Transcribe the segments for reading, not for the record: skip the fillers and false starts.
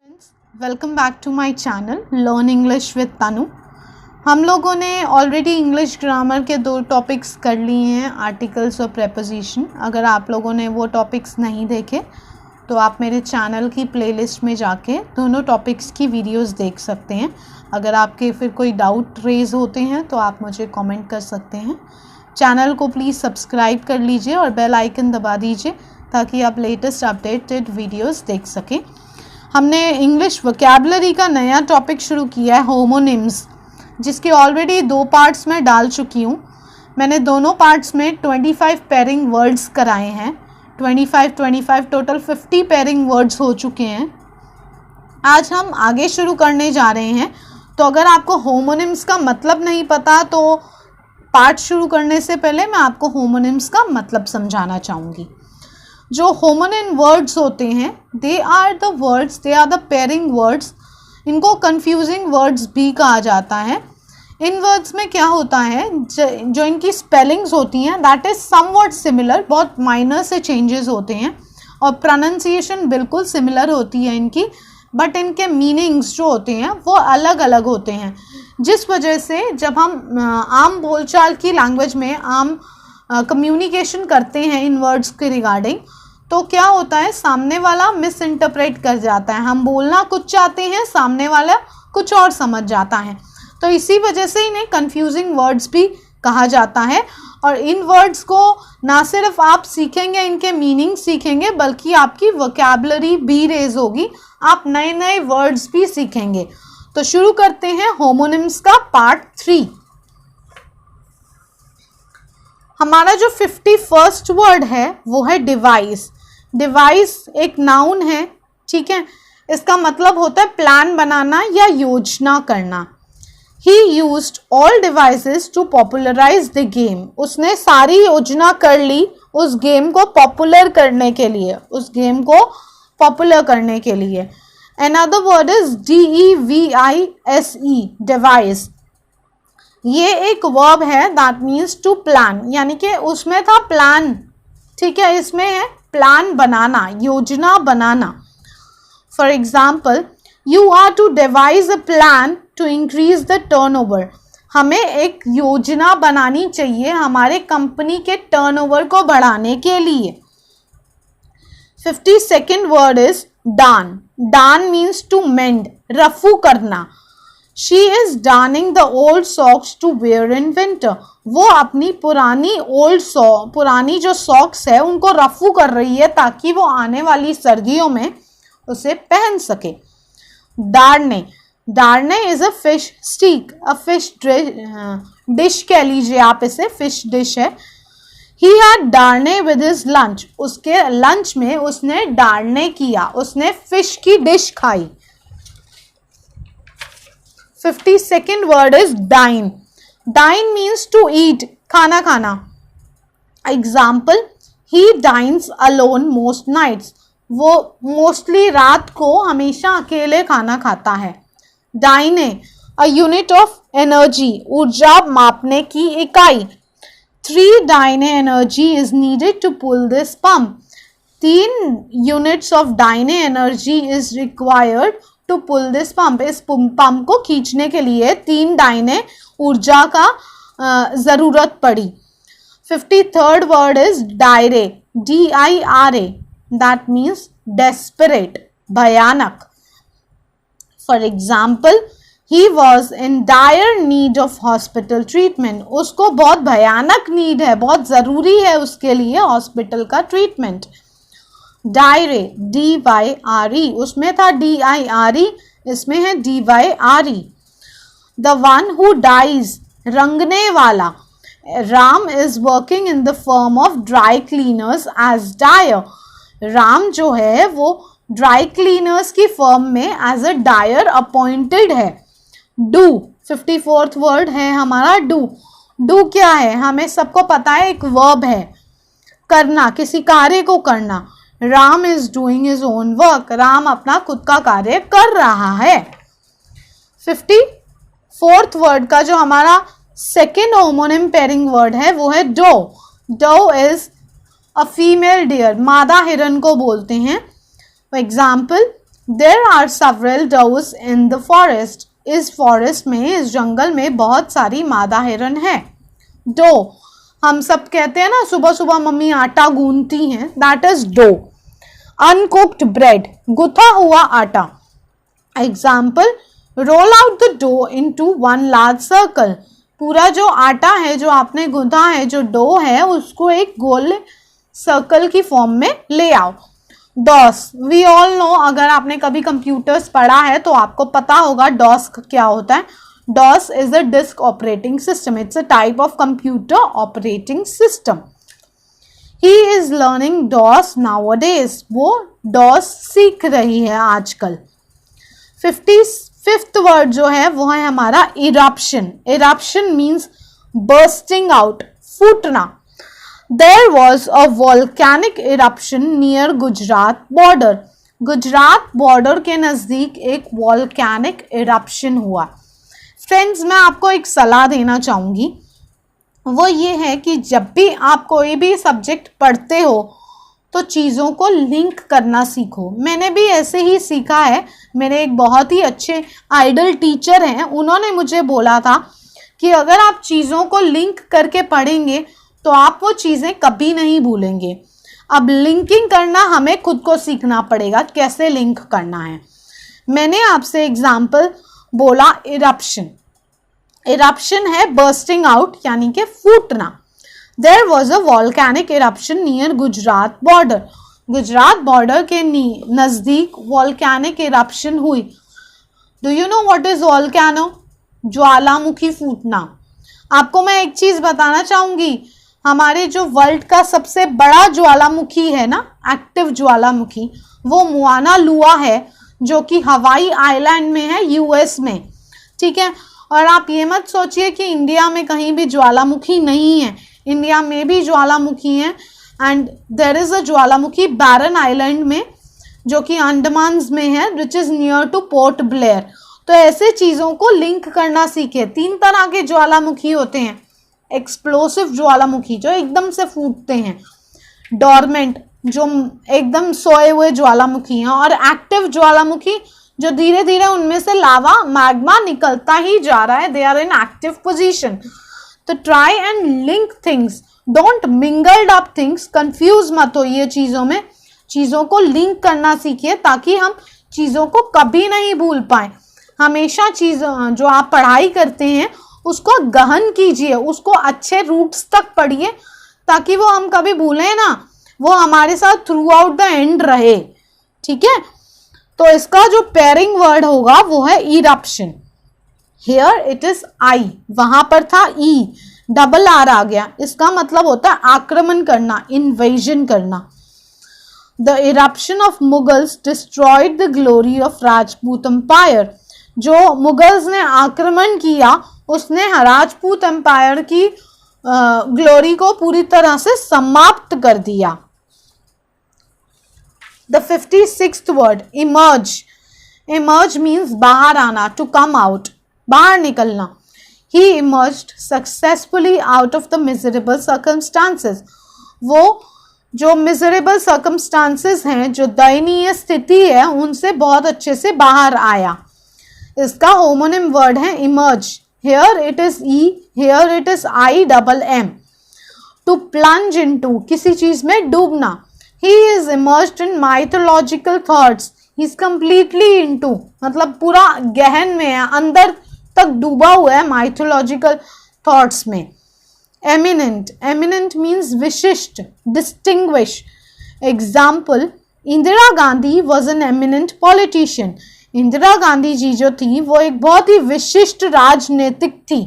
Friends, welcome back to my channel learn English with Tanu. हम लोगों ने ऑलरेडी इंग्लिश ग्रामर के 2 टॉपिक्स कर लिए हैं, आर्टिकल्स और प्रेपोजिशन। अगर आप लोगों ने वो टॉपिक्स नहीं देखे तो आप मेरे चैनल की प्लेलिस्ट में जाके दोनों टॉपिक्स की वीडियोस देख सकते हैं। अगर आपके फिर कोई डाउट रेज होते हैं तो आप मुझे कमेंट कर सकते हैं। चैनल को प्लीज़ सब्सक्राइब कर लीजिए और बेल आइकन दबा दीजिए ताकि आप लेटेस्ट अपडेटेड वीडियोस देख सकें। हमने इंग्लिश वोकैबुलरी का नया टॉपिक शुरू किया है, होमोनिम्स, जिसके ऑलरेडी 2 पार्ट्स में डाल चुकी हूँ। मैंने दोनों पार्ट्स में 25 पेयरिंग वर्ड्स कराए हैं। 25 टोटल 50 पेयरिंग वर्ड्स हो चुके हैं। आज हम आगे शुरू करने जा रहे हैं। तो अगर आपको होमोनिम्स का मतलब नहीं पता तो पार्ट शुरू करने से पहले मैं आपको होमोनिम्स का मतलब समझाना चाहूँगी। जो होमोनिम वर्ड्स होते हैं they are the pairing words. इनको कंफ्यूजिंग वर्ड्स भी कहा जाता है। इन वर्ड्स में क्या होता है, जो इनकी स्पेलिंग्स होती हैं दैट इज़ समवॉट सिमिलर, बहुत माइनर से चेंजेस होते हैं और प्रोनाउंसिएशन बिल्कुल सिमिलर होती है इनकी, बट इनके मीनिंग्स जो होते हैं वो अलग अलग होते हैं। जिस वजह से जब हम आम बोलचाल की लैंग्वेज में आम कम्युनिकेशन करते हैं इन वर्ड्स के रिगार्डिंग, तो क्या होता है, सामने वाला मिस इंटरप्रेट कर जाता है। हम बोलना कुछ चाहते हैं, सामने वाला कुछ और समझ जाता है। तो इसी वजह से इन्हें कंफ्यूजिंग वर्ड्स भी कहा जाता है। और इन वर्ड्स को ना सिर्फ आप सीखेंगे, इनके मीनिंग सीखेंगे, बल्कि आपकी वोकैबुलरी भी रेज होगी, आप नए नए वर्ड्स भी सीखेंगे। तो शुरू करते हैं होमोनिम्स का पार्ट 3। हमारा जो 51st वर्ड है वो है डिवाइस। डिवाइस एक नाउन है, ठीक है। इसका मतलब होता है प्लान बनाना या योजना करना। He used all devices to popularize the game. उसने सारी योजना कर ली उस गेम को पॉपुलर करने के लिए, उस गेम को पॉपुलर करने के लिए। Another word is DEVISE, device. ये एक वर्ब है दैट मीन्स टू प्लान, यानी कि उसमें था प्लान, ठीक है, इसमें है प्लान बनाना, योजना बनाना। For example, you are to devise a plan to increase the turnover. हमें एक योजना बनानी चाहिए हमारे कंपनी के टर्नओवर को बढ़ाने के लिए। 52nd word is darn. Darn means to mend, रफू करना। She is darning the old socks to wear in winter. वो अपनी पुरानी जो सॉक्स है उनको रफू कर रही है ताकि वो आने वाली सर्दियों में उसे पहन सके। Darne, darne is a fish steak, a fish dish कह लीजिए आप इसे, फिश डिश है। He had darne with his lunch. उसके लंच में उसने डारने किया, उसने फिश की डिश खाई। 52nd word is dine. Dine means to eat, खाना खाना। Example, he dines alone most nights. वो मोस्टली रात को हमेशा अकेले खाना खाता है। Dyne, a unit of energy, ऊर्जा मापने की इकाई। 3 dyne energy is needed to pull this pump. 3 units of dyne energy is required to pull this pump. इस पंप को खींचने के लिए 3 डाइने ऊर्जा का ज़रूरत पड़ी। 53rd word is dire, DIRA, that means desperate, भयानक। For example, he was in dire need of hospital treatment. उसको बहुत भयानक नीड है, बहुत ज़रूरी है उसके लिए हॉस्पिटल का ट्रीटमेंट। डायरे, DYRE, उसमें था DIRE, इसमें है DYRE। The one who dyes, रंगने वाला। Ram is working in the firm of dry cleaners as dyer. Ram जो है वो ड्राई क्लीनर्स की फर्म में एज अ डायर अपॉइंटेड है। डू, 54th वर्ड है हमारा डू। डू क्या है, हमें सबको पता है, एक वर्ब है, करना, किसी कार्य को करना। Ram is doing his own work, Ram अपना खुद का कार्य कर रहा है। 54th वर्ड का जो हमारा सेकेंड होमोनिम पेयरिंग वर्ड है वो है doe. Doe is a female deer, मादा हिरन को बोलते हैं। For example, there are several does in the forest, इस फॉरेस्ट में, इस जंगल में बहुत सारी मादा हिरन है। डो, हम सब कहते हैं ना सुबह सुबह मम्मी आटा गूंथती हैं, that is dough. Uncooked bread, गुथा हुआ आटा। Example, roll out the dough into one large circle, पूरा जो आटा है जो आपने गूंथा है, जो डो है, उसको एक गोल सर्कल की फॉर्म में ले आओ। डॉस, वी ऑल नो, अगर आपने कभी कंप्यूटर्स पढ़ा है तो आपको पता होगा डॉस क्या होता है। DOS is a disk operating system, it's a type of computer operating system. He is learning DOS nowadays, वो डॉस सीख रही है आजकल। 55th वर्ड जो है वो है हमारा eruption. Eruption means bursting out, फूटना। There was a volcanic eruption near Gujarat border, Gujarat border के नज़दीक एक volcanic eruption हुआ। फ्रेंड्स, मैं आपको एक सलाह देना चाहूँगी, वो ये है कि जब भी आप कोई भी सब्जेक्ट पढ़ते हो तो चीज़ों को लिंक करना सीखो। मैंने भी ऐसे ही सीखा है। मेरे एक बहुत ही अच्छे आइडल टीचर हैं, उन्होंने मुझे बोला था कि अगर आप चीज़ों को लिंक करके पढ़ेंगे तो आप वो चीज़ें कभी नहीं भूलेंगे। अब लिंकिंग करना हमें खुद को सीखना पड़ेगा, कैसे लिंक करना है। मैंने आपसे एग्जाम्पल बोला इरप्शन, इरप्शन है बर्स्टिंग आउट यानी कि फूटना। There was a volcanic eruption near Gujarat border, Gujarat border के नज़दीक वॉल्केनिक इरप्शन हुई। Do you know what is volcano? ज्वालामुखी फूटना। आपको मैं एक चीज़ बताना चाहूँगी, हमारे जो वर्ल्ड का सबसे बड़ा ज्वालामुखी है ना, एक्टिव ज्वालामुखी, वो मुआना लुआ है, जो कि हवाई आइलैंड में है, यूएस में। ठीक है, और आप ये मत सोचिए कि इंडिया में कहीं भी ज्वालामुखी नहीं है, इंडिया में भी ज्वालामुखी है। And there is a Jwalamukhi baron island में, जो कि अंडमान में है, which is near two port Blair. तो ऐसे चीज़ों को लिंक करना सीखे। 3 तरह के ज्वालामुखी होते हैं। एक्सप्लोसिव ज्वालामुखी जो एकदम से फूटते हैं, डॉर्मेंट जो एकदम सोए हुए ज्वालामुखी हैं, और एक्टिव ज्वालामुखी जो धीरे धीरे उनमें से लावा मैग्मा निकलता ही जा रहा है, they are in active position. तो try and link things, don't mingled up things, confuse मत होइए चीज़ों में, चीज़ों को लिंक करना सीखिए ताकि हम चीज़ों को कभी नहीं भूल पाए। हमेशा चीज़ जो आप पढ़ाई करते हैं उसको गहन कीजिए, उसको अच्छे रूट्स तक पढ़िए ताकि वो हम कभी भूलें ना, वो हमारे साथ थ्रू आउट द एंड रहे। ठीक है, तो इसका जो पेयरिंग वर्ड होगा वो है इरप्शन। हियर इट इज आई, वहां पर था ई, डबल आर आ गया, इसका मतलब होता है आक्रमण करना, इन्वेजन करना। The eruption of Mughals destroyed the glory of Rajput empire, जो मुगल्स ने आक्रमण किया उसने राजपूत एम्पायर की ग्लोरी को पूरी तरह से समाप्त कर दिया। The 56th word emerge, emerge means बाहर आना, टू कम आउट, बाहर निकलना। He emerged successfully out of the miserable circumstances, वो जो मिजरेबल सर्कमस्टांसेस हैं, जो दयनीय स्थिति है, उनसे बहुत अच्छे से बाहर आया। इसका होमोनिम वर्ड है emerge. Here it is E, here it is I double M. To plunge into, किसी चीज में डूबना। He is immersed in mythological thoughts. He is completely into, मतलब पूरा गहन में है, अंदर तक डूबा हुआ है mythological thoughts में। Eminent, eminent means विशिष्ट, distinguish. Example, Indira Gandhi was an eminent politician. Indira Gandhi ji जो थी वो एक बहुत ही विशिष्ट राजनीतिक थी,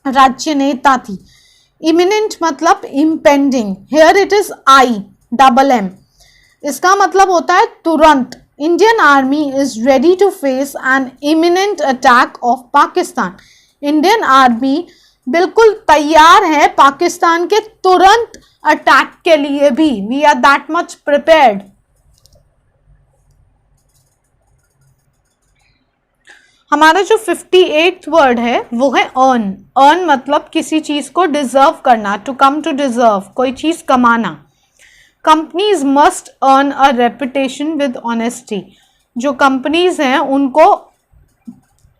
राजनेता थी। इमिनेंट मतलब impending. Here it is I double M, इसका मतलब होता है तुरंत। Indian army is ready to face an eminent attack of Pakistan, Indian army बिल्कुल तैयार है पाकिस्तान के तुरंत अटैक के लिए भी। We are that much prepared. हमारा जो 58th वर्ड है वो है अर्न। अर्न मतलब किसी चीज को डिजर्व करना, टू कम टू डिजर्व, कोई चीज कमाना। Companies must earn a reputation with honesty. जो कंपनीज हैं उनको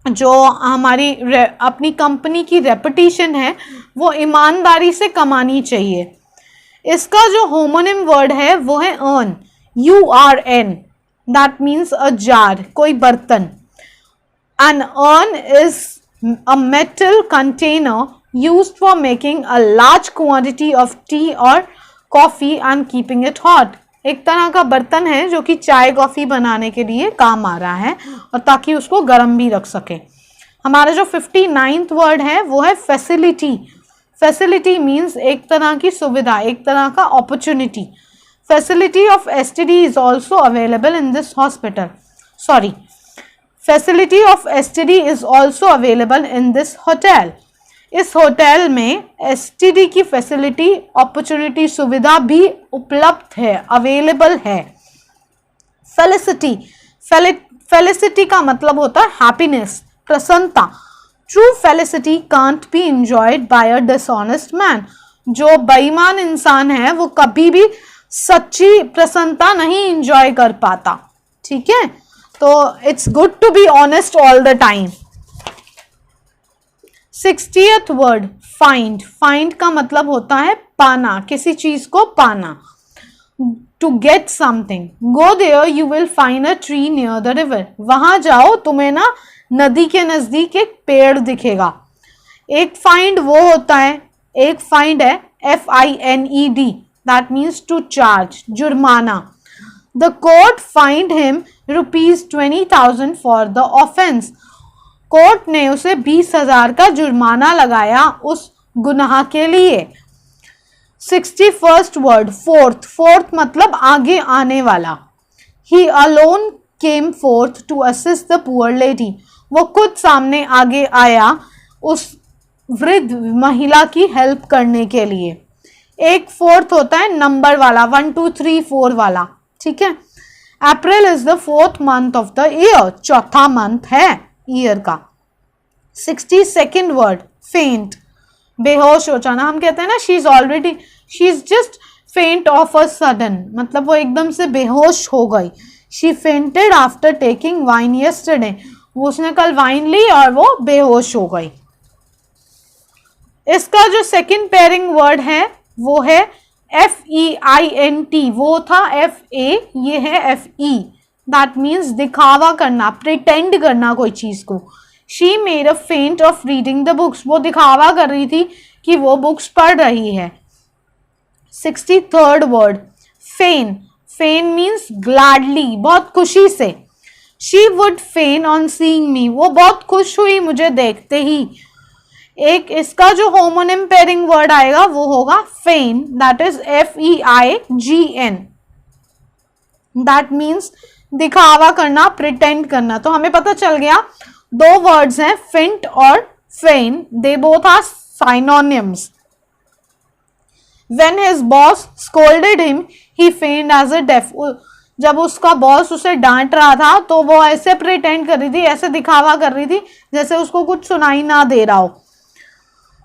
जो हमारी अपनी कंपनी की रेपुटेशन है वो ईमानदारी से कमानी चाहिए। इसका जो होमोनिम वर्ड है वो है earn, URN, that means a jar, कोई बर्तन। An urn is a metal container used for making a large quantity of tea or coffee and keeping it hot। एक तरह का बर्तन है जो कि चाय कॉफ़ी बनाने के लिए काम आ रहा है और ताकि उसको गर्म भी रख सके। हमारा जो 59th वर्ड है वो है फैसिलिटी। फैसिलिटी मीन्स एक तरह की सुविधा, एक तरह का opportunity. Facility of STD is also available in this hospital. Sorry. Facility of STD is also available in this hotel. इस होटल में STD की फैसिलिटी, अपॉर्चुनिटी, सुविधा भी उपलब्ध है, अवेलेबल है। फेलिसिटी, फेलिसिटी का मतलब होता है हैप्पीनेस, प्रसन्नता। True felicity can't be enjoyed by a dishonest man. जो बेईमान इंसान है वो कभी भी सच्ची प्रसन्नता नहीं एंजॉय कर पाता। ठीक है, तो it's good to be honest all the time. 60th word find. Find का मतलब होता है पाना, किसी चीज को पाना। To get something, go there you will find a tree near the river. वहां जाओ, तुम्हें ना नदी के नजदीक एक पेड़ दिखेगा। एक फाइंड वो होता है, एक फाइंड है FINED, that means to charge, जुर्माना। The court fined him ₹20,000 for the offense। कोर्ट ने उसे 20,000 का जुर्माना लगाया उस गुनाह के लिए। 61st word fourth. फोर्थ मतलब आगे आने वाला। He alone came forth to assist the poor lady। वो खुद सामने आगे आया उस वृद्ध महिला की हेल्प करने के लिए। एक फोर्थ होता है नंबर वाला, 1 2 3 4 वाला। ठीक है, April is the 4th month of the year, चौथा मंथ है ईयर का। 62nd वर्ड फेंट, बेहोश हो जाना। हम कहते हैं ना शी इज जस्ट फेंट ऑफ अ सडन, मतलब वो एकदम से बेहोश हो गई। She fainted after taking wine yesterday, वो उसने कल वाइन ली और वो बेहोश हो गई। इसका जो सेकंड पेयरिंग वर्ड है वो है FEINT, वो था FA, ये है FE, दैट मीन्स दिखावा करना, प्रिटेंड करना कोई चीज को। शी मेड अ फेंट ऑफ रीडिंग द बुक्स, वो दिखावा कर रही थी कि वो बुक्स पढ़ रही है। 63rd वर्ड फेन। फेन मीन्स ग्लैडली, बहुत खुशी से। She would fan on seeing मी, वो बहुत खुश हुई मुझे देखते ही। एक इसका जो होमोनिम पेयरिंग वर्ड आएगा वो होगा feign, that is FEIGN, that means दिखावा करना, प्रिटेंड करना। तो हमें पता चल गया दो वर्ड्स हैं फेंट और feign, they both are synonyms. When his boss scolded him, he feigned as a deaf। जब उसका बॉस उसे डांट रहा था तो वो ऐसे प्रिटेंड कर रही थी, ऐसे दिखावा कर रही थी जैसे उसको कुछ सुनाई ना दे रहा हो।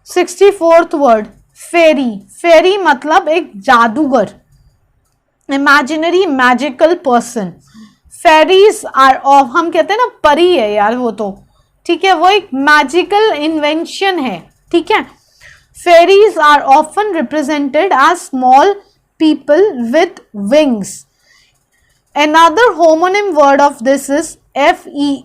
64th वर्ड फेरी। फेरी मतलब एक जादूगर, imaginary magical person. Fairies are of, हम कहते हैं ना परी है यार वो तो, ठीक है, वो एक मैजिकल इन्वेंशन है। ठीक है, fairies are often represented as small people with wings. Another homonym word of this is FERRY,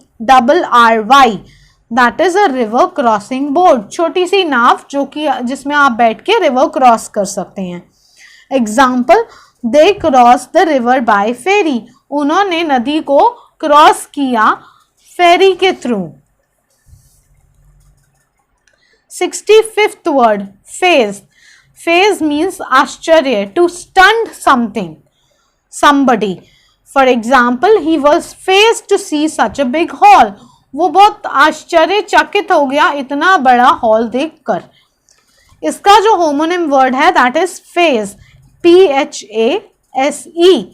that is a river crossing boat, छोटी सी नाव जो कि जिसमें आप बैठ के रिवर क्रॉस कर सकते हैं। Example, they crossed the river by ferry, उन्होंने नदी को क्रॉस किया फेरी के through. 65th word faze. Faze means आश्चर्य, to stunt something, somebody। For example, he was fazed to see such a big hall। वो बहुत आश्चर्यचकित हो गया इतना बड़ा हॉल देखकर। इसका जो होमोनिम वर्ड है that is phase, PHASE,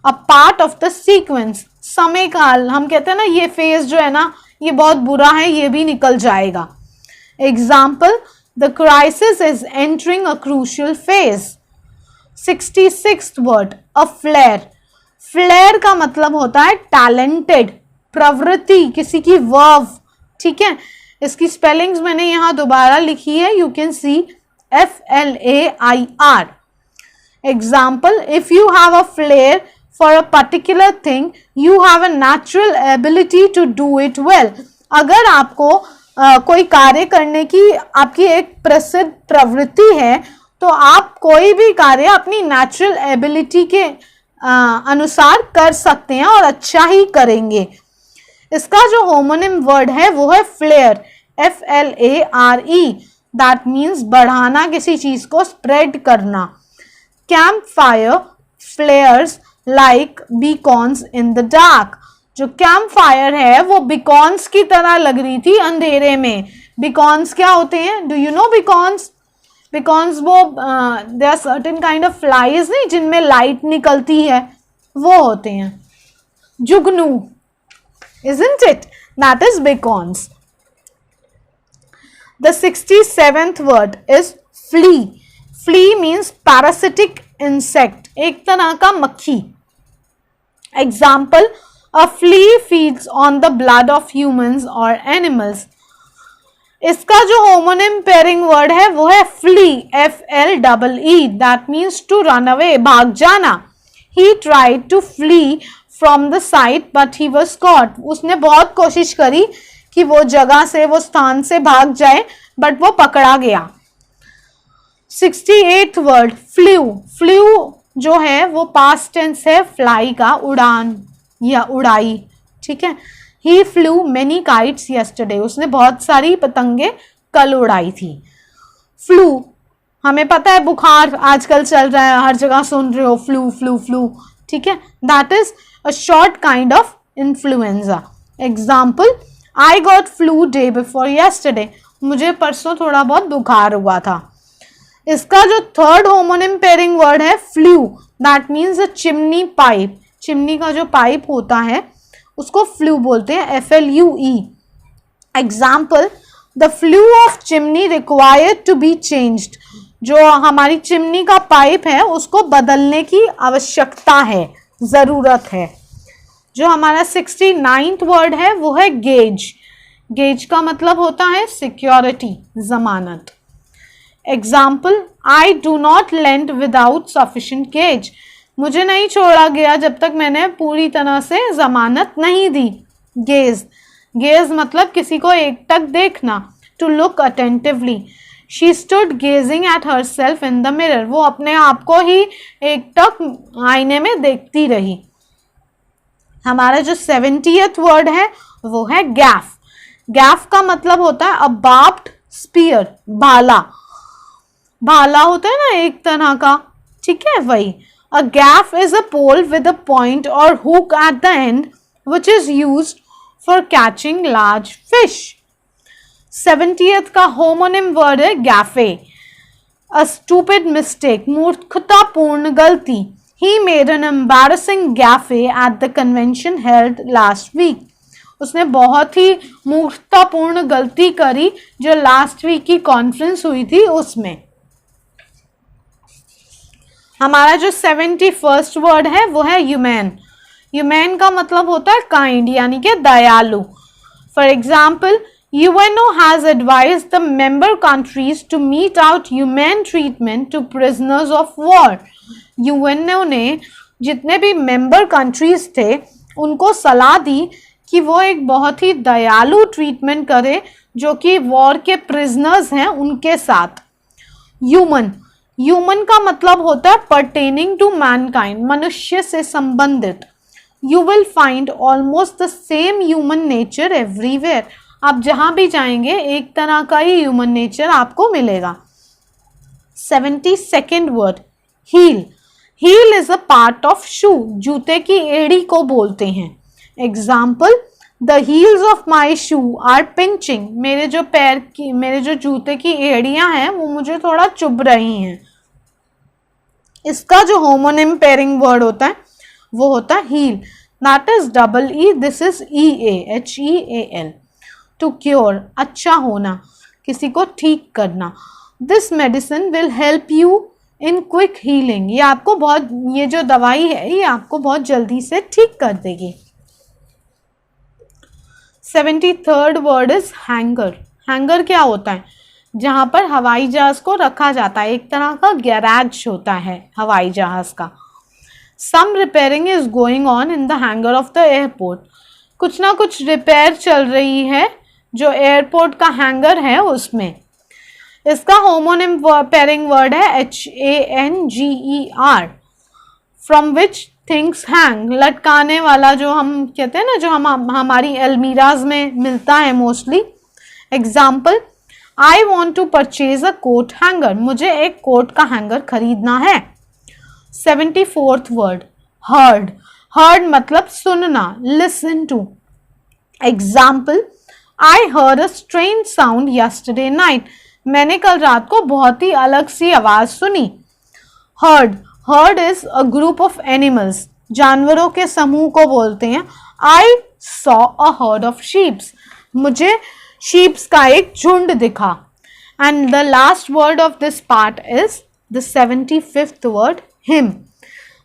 a part of the sequence, समय काल। हम कहते हैं ना ये फेज जो है ना ये बहुत बुरा है, ये भी निकल जाएगा। Example, the crisis is entering a crucial phase. 66th word, a flare. Flare का मतलब होता है टैलेंटेड, प्रवृत्ति, किसी की वर्व, ठीक है। इसकी स्पेलिंग्स मैंने यहां दोबारा लिखी है, you can see FLAIR। Example, if you have a flair for a particular thing you have a natural ability to do it well. अगर आपको कोई कार्य करने की आपकी एक प्रसिद्ध प्रवृत्ति है तो आप कोई भी कार्य अपनी नेचुरल एबिलिटी के अनुसार कर सकते हैं और अच्छा ही करेंगे। इसका जो होमोनिम वर्ड है वो है फ्लेयर, FLARE। दैट मीन्स बढ़ाना, किसी चीज को स्प्रेड करना। Camp fire flares like beacons in the dark. जो कैंप फायर है वो बीकॉन्स की तरह लग रही थी अंधेरे में। बीकॉन्स क्या होते हैं? Do you know beacons? Beacons वो they are certain kind of flies नहीं जिनमें लाइट निकलती है, वो होते हैं। जुगनू, isn't it? That is beacons. The 67th word is flea. Flea means parasitic insect, एक तरह का मक्खी। Example, a flea feeds on the blood of humans or animals. इसका जो होमोनिम पेयरिंग वर्ड है वो है flee, FLEE। That means to run away, भाग जाना। He tried to flee from the site but he was caught. उसने बहुत कोशिश करी कि वो जगह से, वो स्थान से भाग जाए, बट वो पकड़ा गया। 68th word, flu. फ्लू जो है वो पास्ट टेंस है फ्लाई का, उड़ान या उड़ाई, ठीक है। He flew many kites yesterday. उसने बहुत सारी पतंगे कल उड़ाई थी। फ्लू, हमें पता है बुखार आजकल चल रहा है, हर जगह सुन रहे हो फ्लू फ्लू फ्लू, ठीक है। That is a short kind of influenza. Example, I got flu day before yesterday. मुझे परसों थोड़ा बहुत बुखार हुआ था। इसका जो थर्ड होमोनिम पेयरिंग वर्ड है flu, that means a chimney pipe. Chimney का जो पाइप होता है उसको फ्लू बोलते हैं, FLUE। Example, the flue of chimney required to be changed. जो हमारी चिमनी का पाइप है उसको बदलने की आवश्यकता है, जरूरत है। जो हमारा 69th वर्ड है वो है गेज। गेज का मतलब होता है सिक्योरिटी, जमानत। Example, I do not lend without sufficient gage. मुझे नहीं छोड़ा गया जब तक मैंने पूरी तरह से जमानत नहीं दी। गेज, गेज मतलब किसी को एकटक देखना, to look attentively. She stood gazing at her self in the mirror. वो अपने आप को ही एकटक आईने में देखती रही। हमारा जो 70th वर्ड है वो है गैफ। गैफ का मतलब होता है अ बार्ब्ड स्पीयर, भाला। भाला होता है ना एक तरह का, ठीक है, वही। A gaff is a pole with a point or hook at the end which is used for catching large fish. 70th का homonym word है gaffe. A stupid mistake, मूर्खतापूर्ण गलती। He made an embarrassing gaffe at the convention held last week. उसने बहुत ही मूर्खतापूर्ण गलती करी जो लास्ट वीक की कॉन्फ्रेंस हुई थी उसमें। हमारा जो 71st वर्ड है वो है ह्यूमैन। ह्यूमैन का मतलब होता है काइंड, यानी कि दयालु। For example, UNO has advised the member countries to mete out humane treatment to prisoners of war. UNO ने जितने भी मेंबर कंट्रीज थे उनको सलाह दी कि वो एक बहुत ही दयालु ट्रीटमेंट करे जो कि वॉर के प्रिजनर्स हैं उनके साथ। ह्यूमन, ह्यूमन का मतलब होता है परटेनिंग टू मैनकाइंड, मनुष्य से संबंधित। You will find almost the same human nature everywhere. आप जहां भी जाएंगे एक तरह का ही ह्यूमन नेचर आपको मिलेगा। 72nd word, heel. Heel is a part of shoe. जूते की एड़ी को बोलते हैं। Example, the heels of my shoe are pinching. मेरे जो जूते की एड़ियां हैं वो मुझे थोड़ा चुभ रही हैं। इसका जो होमोनिम पेयरिंग वर्ड होता है वो होता है heel. That is EE, this is HEAL। To cure, अच्छा होना, किसी को ठीक करना। This medicine will help you in quick healing, ये आपको बहुत, ये जो दवाई है ये आपको बहुत जल्दी से ठीक कर देगी। 73rd word is hanger. Hanger क्या होता है? जहाँ पर हवाई जहाज को रखा जाता है, एक तरह का गैराज होता है हवाई जहाज का। Some repairing is going on in the hangar of the airport. कुछ ना कुछ रिपेयर चल रही है जो एयरपोर्ट का हैंगर है उसमें। इसका होमोनिम पेयरिंग वर्ड है HANGER, from which things hang. लटकाने वाला, जो हम कहते हैं ना, जो हम हमारी अलमीराज में मिलता है mostly. Example, I want to purchase a coat hanger. मुझे एक कोट का हैंगर खरीदना है। 74th word heard. हर्ड मतलब सुनना, listen to. Example, I heard a strange sound yesterday night. मैंने कल रात को बहुत ही अलग सी आवाज सुनी। Heard, heard is a group of animals. जानवरों के समूह को बोलते हैं। I saw a herd of sheeps. मुझे शीप्स का एक झुंड दिखा। And the last word of this part is the 75th word him.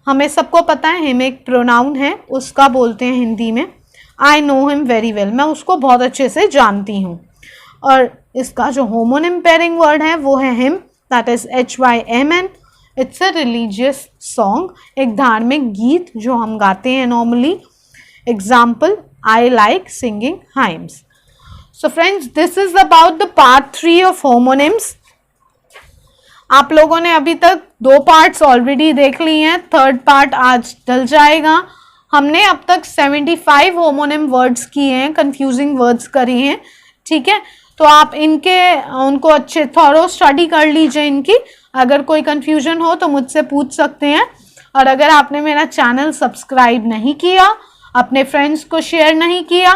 हमें सबको पता है हिम एक प्रोनाउन है, उसका बोलते हैं हिंदी में I know him very well. मैं उसको बहुत अच्छे से जानती हूँ। और इसका जो होमोनिम पेयरिंग वर्ड है वो है him, that is HYMN। It's a religious song, एक धार्मिक गीत जो हम गाते हैं normally. Example, I like singing hymns. So friends, this is about the part 3 of homonyms. आप लोगों ने अभी तक 2 पार्ट्स ऑलरेडी देख ली हैं, 3rd पार्ट आज डल जाएगा। हमने अब तक 75 होमोनिम वर्ड्स किए हैं, कंफ्यूजिंग वर्ड्स करी हैं, ठीक है। तो आप उनको अच्छे थॉरो स्टडी कर लीजिए इनकी। अगर कोई कंफ्यूजन हो तो मुझसे पूछ सकते हैं। और अगर आपने मेरा चैनल सब्सक्राइब नहीं किया, अपने फ्रेंड्स को शेयर नहीं किया,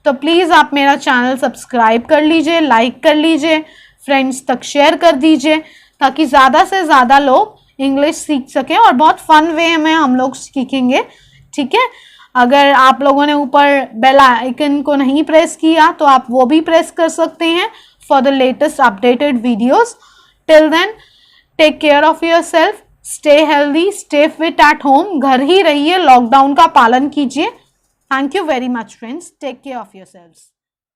तो प्लीज़ आप मेरा चैनल सब्सक्राइब कर लीजिए, लाइक कर लीजिए, फ्रेंड्स तक शेयर कर दीजिए, ताकि ज़्यादा से ज़्यादा लोग इंग्लिश सीख सकें और बहुत फन वे में हम लोग सीखेंगे, ठीक है। अगर आप लोगों ने ऊपर बेल आइकन को नहीं प्रेस किया तो आप वो भी प्रेस कर सकते हैं for the latest updated videos. Till then, take care of yourself, stay healthy, stay fit at home. घर ही रहिए, लॉकडाउन का पालन कीजिए। Thank you very much friends, take care of yourselves.